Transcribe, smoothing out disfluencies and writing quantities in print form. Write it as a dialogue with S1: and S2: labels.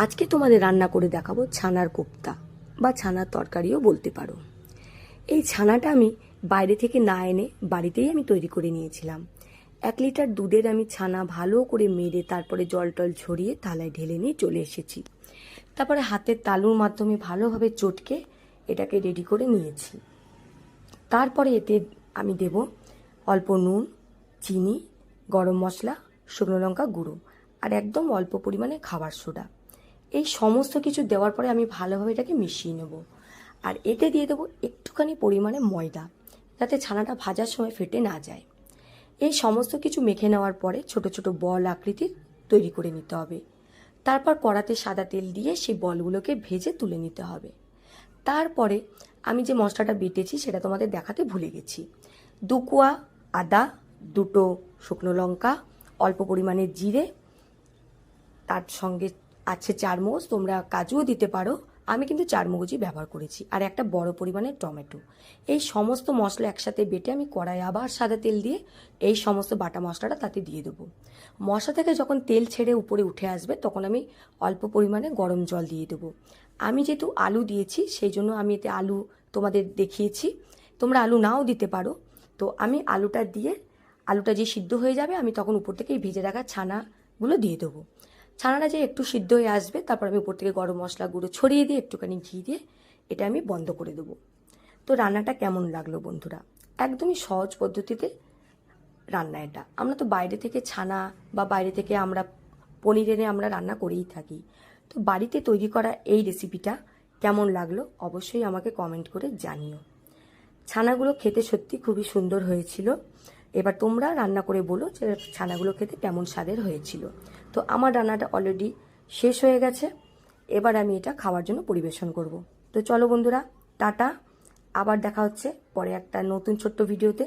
S1: আজকে তোমাদের রান্না করে দেখাবো ছানার কোপ্তা বা ছানার তরকারিও বলতে পারো। এই ছানাটা আমি বাইরে থেকে না এনে বাড়িতেই আমি তৈরি করে নিয়েছিলাম। 1 লিটার দুধের আমি ছানা ভালো করে মেরে তারপরে জল টল ছড়িয়ে থালায় ঢেলে নিয়ে চলে এসেছি। তারপরে হাতের তালুর মাধ্যমে ভালোভাবে চটকে এটাকে রেডি করে নিয়েছি। তারপরে এতে আমি দেব অল্প নুন, চিনি, গরম মশলা, শুকনো লঙ্কা গুঁড়ো আর একদম অল্প পরিমাণে খাবার সোডা। এই সমস্ত কিছু দেওয়ার পরে আমি ভালোভাবে এটাকে মিশিয়ে নেব। আর এতে দিয়ে দেবো একটুখানি পরিমাণে ময়দা, যাতে ছানাটা ভাজার সময় ফেটে না যায়। এই সমস্ত কিছু মেখে নেওয়ার পরে ছোট ছোট বল আকৃতির তৈরি করে নিতে হবে। তারপর কড়াতে সাদা তেল দিয়ে সেই বলগুলোকে ভেজে তুলে নিতে হবে। তারপরে আমি যে মশলাটা বেটেছি সেটা তোমাদের দেখাতে ভুলে গেছি। 2 কোয়া আদা, 2টো শুকনো লঙ্কা, অল্প পরিমাণে জিরে, তার সঙ্গে আছে চারমগজ, তোমরা কাজুও দিতে পারো, আমি কিন্তু চারমগজই ব্যবহার করেছি, আর একটা বড় পরিমাণের টমেটো। এই সমস্ত মশলা একসাথে বেটে আমি কড়াই আবার সাদা তেল দিয়ে এই সমস্ত বাটা মশলাটা তাতে দিয়ে দেবো। মশলা থেকে যখন তেল ছেড়ে উপরে উঠে আসবে তখন আমি অল্প পরিমাণে গরম জল দিয়ে দেবো। আমি যেহেতু আলু দিয়েছি সেই জন্য আমি এতে আলু তোমাদের দেখিয়েছি, তোমরা আলু নাও দিতে পারো। তো আমি আলুটা যে সিদ্ধ হয়ে যাবে আমি তখন উপর থেকে ভেজে রাখা ছানাগুলো দিয়ে দেবো। ছানাটা যে একটু সিদ্ধ হয়ে আসবে তারপর আমি উপর থেকে গরম মশলা গুঁড়ো ছড়িয়ে দিয়ে একটুখানি ঘি দিয়ে এটা আমি বন্ধ করে দেবো। তো রান্নাটা কেমন লাগলো বন্ধুরা? একদমই সহজ পদ্ধতিতে রান্না এটা। আমরা তো বাইরে থেকে ছানা বা বাইরে থেকে আমরা পনির এনে আমরা রান্না করেই থাকি। তো বাড়িতে তৈরি করা এই রেসিপিটা কেমন লাগলো অবশ্যই আমাকে কমেন্ট করে জানিও। ছানাগুলো খেতে সত্যি খুবই সুন্দর হয়েছিল। এবার তোমরা রান্না করে বলো যে ছানাগুলো খেতে কেমন স্বাদের হয়েছিল। তো আমার রান্নাটা অলরেডি শেষ হয়ে গেছে, এবার আমি এটা খাওয়ার জন্য পরিবেশন করব। তো চলো বন্ধুরা, টাটা, আবার দেখা হচ্ছে পরে একটা নতুন ছোট্ট ভিডিওতে।